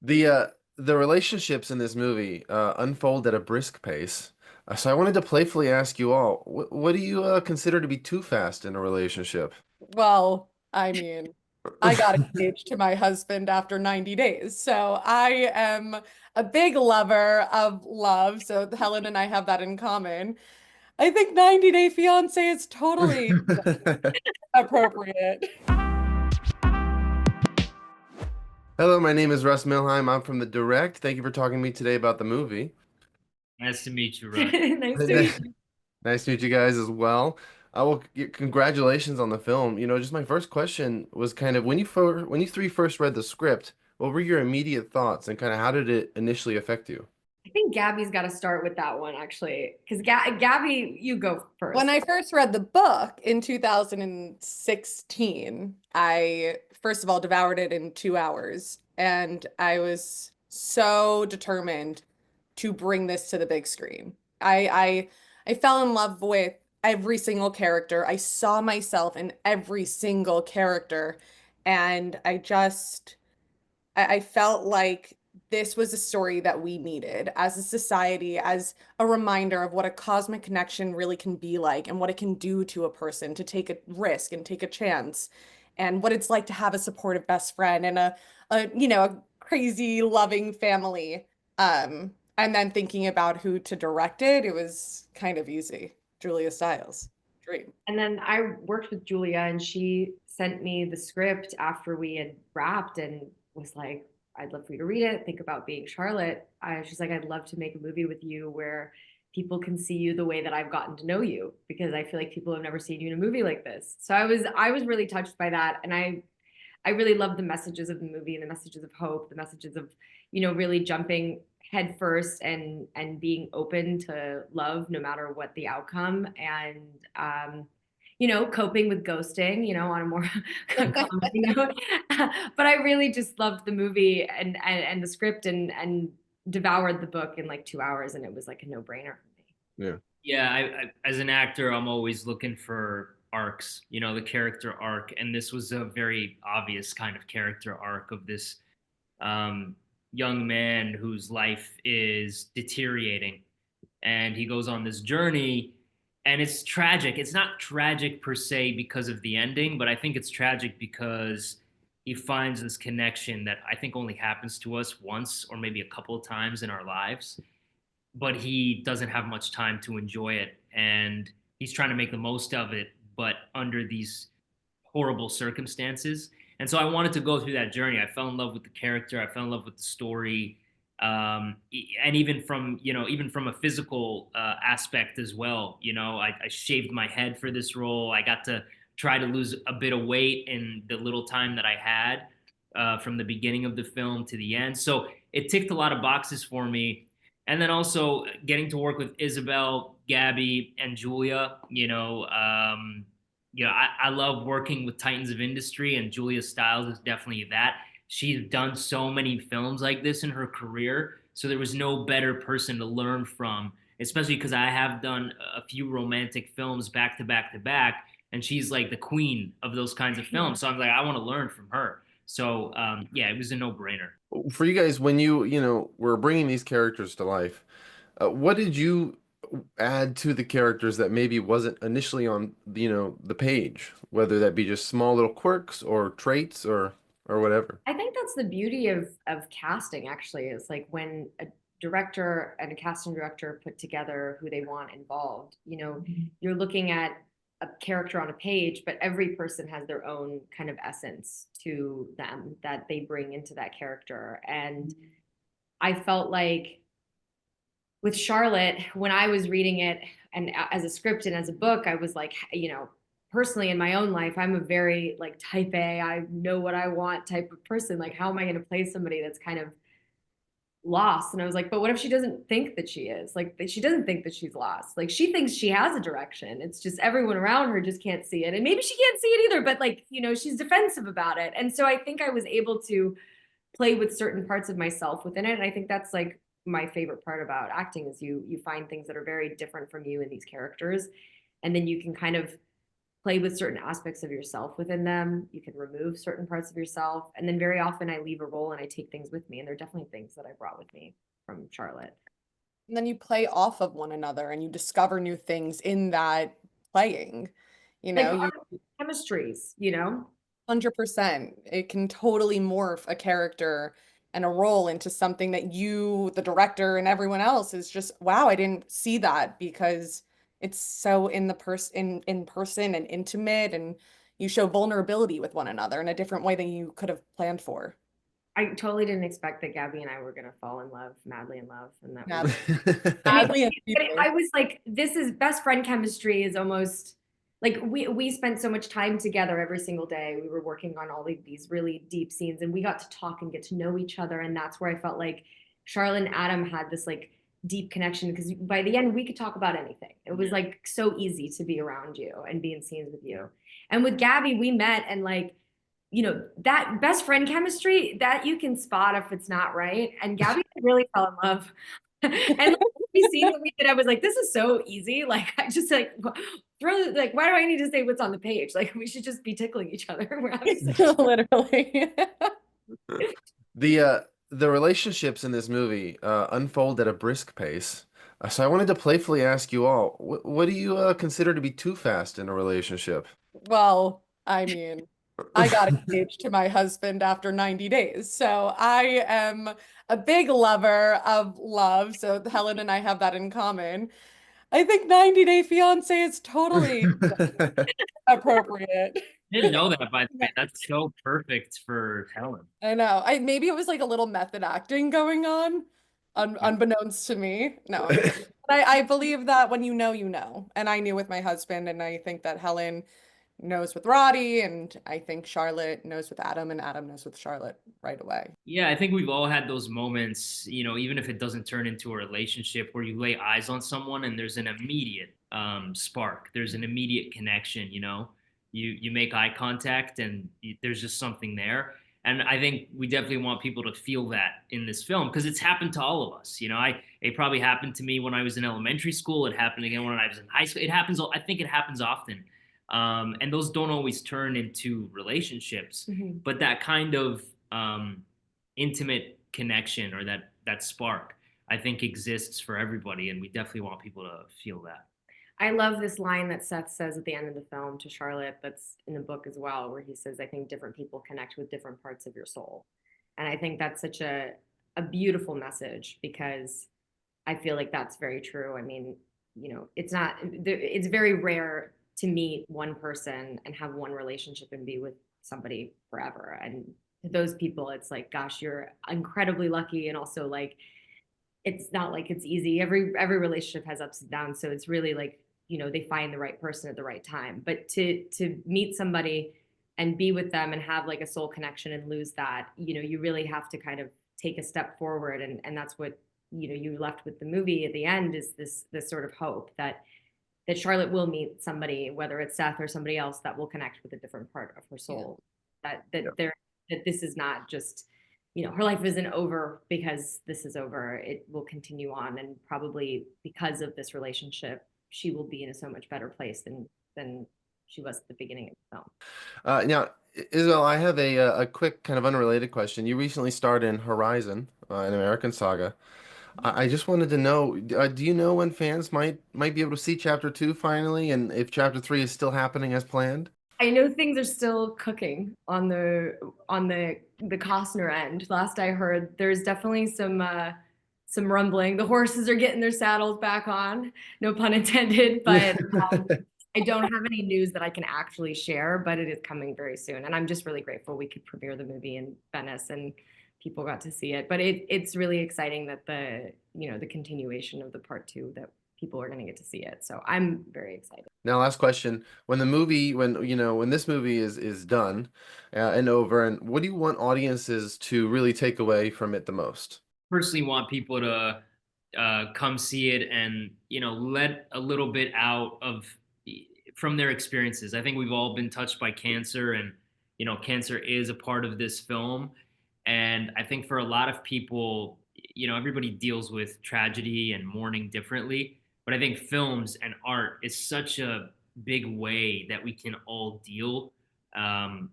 The uh the relationships in this movie unfold at a brisk pace. So I wanted to playfully ask you all, what do you consider to be too fast in a relationship? Well, I mean, I got engaged to my husband after 90 days. So I am a big lover of love. So Helen and I have that in common. I think 90 Day Fiance is totally appropriate. Hello, my name is Russ Milheim. I'm from The Direct. Thank you for talking to me today about the movie. Nice to meet you, Russ. Nice to meet you. Nice to meet you guys as well. Congratulations on the film. Just my first question was kind of when you three first read the script, what were your immediate thoughts and kind of how did it initially affect you? I think Gabby's got to start with that one actually, because Gabby, you go When first. I first read the book in 2016, I first of all devoured it in 2 hours, and I was so determined to bring this to the big screen. I fell in love with every single character. I saw myself in every single character, and I felt like this was a story that we needed as a society, as a reminder of what a cosmic connection really can be like and what it can do to a person to take a risk and take a chance, and what it's like to have a supportive best friend and a crazy loving family. And then thinking about who to direct it, it was kind of easy. Julia Stiles, dream. And then I worked with Julia, and she sent me the script after we had wrapped and was like, I'd love for you to read it. Think about being Charlotte. She's like, I'd love to make a movie with you where people can see you the way that I've gotten to know you, because I feel like people have never seen you in a movie like this. So I was really touched by that. And I really love the messages of the movie and the messages of hope, the messages of, really jumping head first and being open to love no matter what the outcome. And coping with ghosting, on a more common note. But I really just loved the movie and the script and devoured the book in like 2 hours, and it was like a no-brainer for me. Yeah. Yeah, as an actor, I'm always looking for arcs, the character arc, and this was a very obvious kind of character arc of this um, young man whose life is deteriorating, and he goes on this journey, and it's tragic. It's not tragic per se because of the ending, but I think it's tragic because he finds this connection that I think only happens to us once or maybe a couple of times in our lives, but he doesn't have much time to enjoy it, and he's trying to make the most of it, but under these horrible circumstances. And so I wanted to go through that journey. I fell in love with the character. I fell in love with the story, and even from a physical aspect as well. I shaved my head for this role. I got to try to lose a bit of weight in the little time that I had from the beginning of the film to the end. So it ticked a lot of boxes for me. And then also getting to work with Isabelle, Gabby, and Julia. I love working with titans of industry, and Julia Stiles is definitely that. She's done so many films like this in her career, so there was no better person to learn from, especially because I have done a few romantic films back to back to back, and she's like the queen of those kinds of films. So I'm like, I want to learn from her. So yeah, it was a no-brainer. For you guys, when were bringing these characters to life, what did you add to the characters that maybe wasn't initially on, the page, whether that be just small little quirks or traits or whatever? I think that's the beauty of casting, actually, is like when a director and a casting director put together who they want involved. You're looking at a character on a page, but every person has their own kind of essence to them that they bring into that character. And I felt like with Charlotte, when I was reading it and as a script and as a book, I was like, personally in my own life, I'm a very like type A, I know what I want type of person. Like, how am I going to play somebody that's kind of lost? And I was like, but what if she doesn't think that she is? Like, she doesn't think that she's lost. Like, she thinks she has a direction. It's just everyone around her just can't see it. And maybe she can't see it either, but like, she's defensive about it. And so I think I was able to play with certain parts of myself within it. And I think that's like my favorite part about acting is you find things that are very different from you in these characters. And then you can kind of play with certain aspects of yourself within them. You can remove certain parts of yourself. And then very often I leave a role and I take things with me. And there are definitely things that I brought with me from Charlotte. And then you play off of one another and you discover new things in that playing. You Like know, you chemistries, you know? 100%. It can totally morph a character and a role into something that you, the director, and everyone else is just, wow, I didn't see that because it's so in the in person and intimate, and you show vulnerability with one another in a different way than you could have planned for. I totally didn't expect that Gabby and I were gonna fall in love, madly in love, and that we. Madly, I mean, madly and but deeply. I was like, this is best friend chemistry is almost like we spent so much time together every single day. We were working on all of these really deep scenes, and we got to talk and get to know each other, and that's where I felt like Charlotte and Adam had this like deep connection because by the end we could talk about anything. It was like so easy to be around you and be in scenes with you. And with Gabby, we met and like that best friend chemistry that you can spot if it's not right. And Gabby really fell in love. And like, we seen that we did, I was like, this is so easy. Like I just like throw like, why do I need to say what's on the page? Like we should just be tickling each other. We're having such Literally. The relationships in this movie unfold at a brisk pace. So I wanted to playfully ask you all, what do you consider to be too fast in a relationship? Well, I mean, I got engaged to my husband after 90 days. So I am a big lover of love. So Helen and I have that in common. I think 90 Day Fiance is totally appropriate. Didn't know that, by the way. That's so perfect for Helen. I know. I maybe it was like a little method acting going on, unbeknownst to me. No, I'm kidding. But I believe that when you know, you know. And I knew with my husband, and I think that Helen knows with Roddy, and I think Charlotte knows with Adam, and Adam knows with Charlotte right away. Yeah, I think we've all had those moments, even if it doesn't turn into a relationship where you lay eyes on someone and there's an immediate spark. There's an immediate connection. You make eye contact and there's just something there. And I think we definitely want people to feel that in this film because it's happened to all of us. It probably happened to me when I was in elementary school. It happened again when I was in high school. It happens. I think it happens often. And those don't always turn into relationships, but that kind of intimate connection or that spark, I think exists for everybody, and we definitely want people to feel that. I love this line that Seth says at the end of the film to Charlotte that's in the book as well, where he says, I think different people connect with different parts of your soul. And I think that's such a beautiful message because I feel like that's very true. I mean, it's very rare to meet one person and have one relationship and be with somebody forever. And to those people, it's like, gosh, you're incredibly lucky. And also like, it's not like it's easy. Every relationship has ups and downs. So it's really like, they find the right person at the right time. But to meet somebody and be with them and have like a soul connection and lose that, you really have to kind of take a step forward. And that's what, you left with the movie at the end is this sort of hope that Charlotte will meet somebody, whether it's Seth or somebody else that will connect with a different part of her soul. Yeah. That this is not just, her life isn't over because this is over. It will continue on, and probably because of this relationship, she will be in a so much better place than she was at the beginning of the film. Now, Isabel, I have a quick kind of unrelated question. You recently starred in Horizon, an American Saga. I just wanted to know, do you know when fans might be able to see Chapter 2 finally, and if Chapter 3 is still happening as planned? I know things are still cooking on the Costner end. Last I heard, there's definitely some rumbling. The horses are getting their saddles back on, no pun intended. But I don't have any news that I can actually share. But it is coming very soon, and I'm just really grateful we could premiere the movie in Venice and people got to see it. But it's really exciting that the continuation of the part 2 that people are going to get to see it. So I'm very excited. Now, last question. When this movie is done and over, and what do you want audiences to really take away from it the most? Personally want people to come see it and, let a little bit out from their experiences. I think we've all been touched by cancer, and, cancer is a part of this film. And I think for a lot of people, everybody deals with tragedy and mourning differently. But I think films and art is such a big way that we can all deal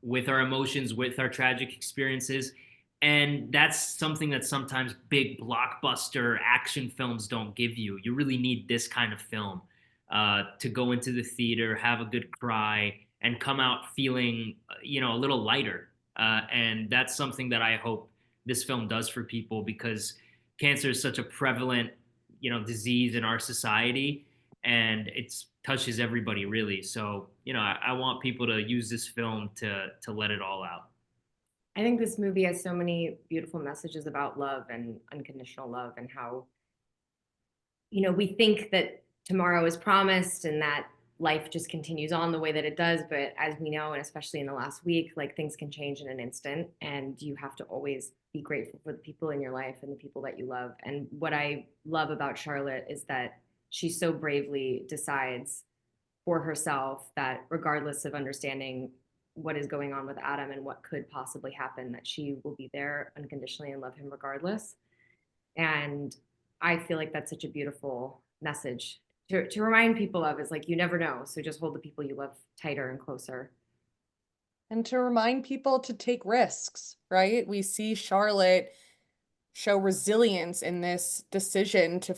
with our emotions, with our tragic experiences. And that's something that sometimes big blockbuster action films don't give you. You really need this kind of film to go into the theater, have a good cry, and come out feeling, a little lighter. And that's something that I hope this film does for people, because cancer is such a prevalent, disease in our society, and it's touches everybody really. So, I want people to use this film to let it all out. I think this movie has so many beautiful messages about love and unconditional love, and how, we think that tomorrow is promised and that life just continues on the way that it does. But as we know, and especially in the last week, like, things can change in an instant, and you have to always be grateful for the people in your life and the people that you love. And what I love about Charlotte is that she so bravely decides for herself that, regardless of understanding what is going on with Adam and what could possibly happen, that she will be there unconditionally and love him regardless. And I feel like that's such a beautiful message to remind people of, is like, you never know. So just hold the people you love tighter and closer. And to remind people to take risks, right? We see Charlotte show resilience in this decision to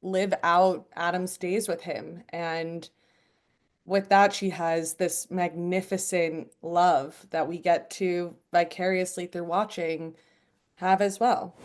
live out Adam's days with him. And with that, she has this magnificent love that we get to vicariously through watching have as well.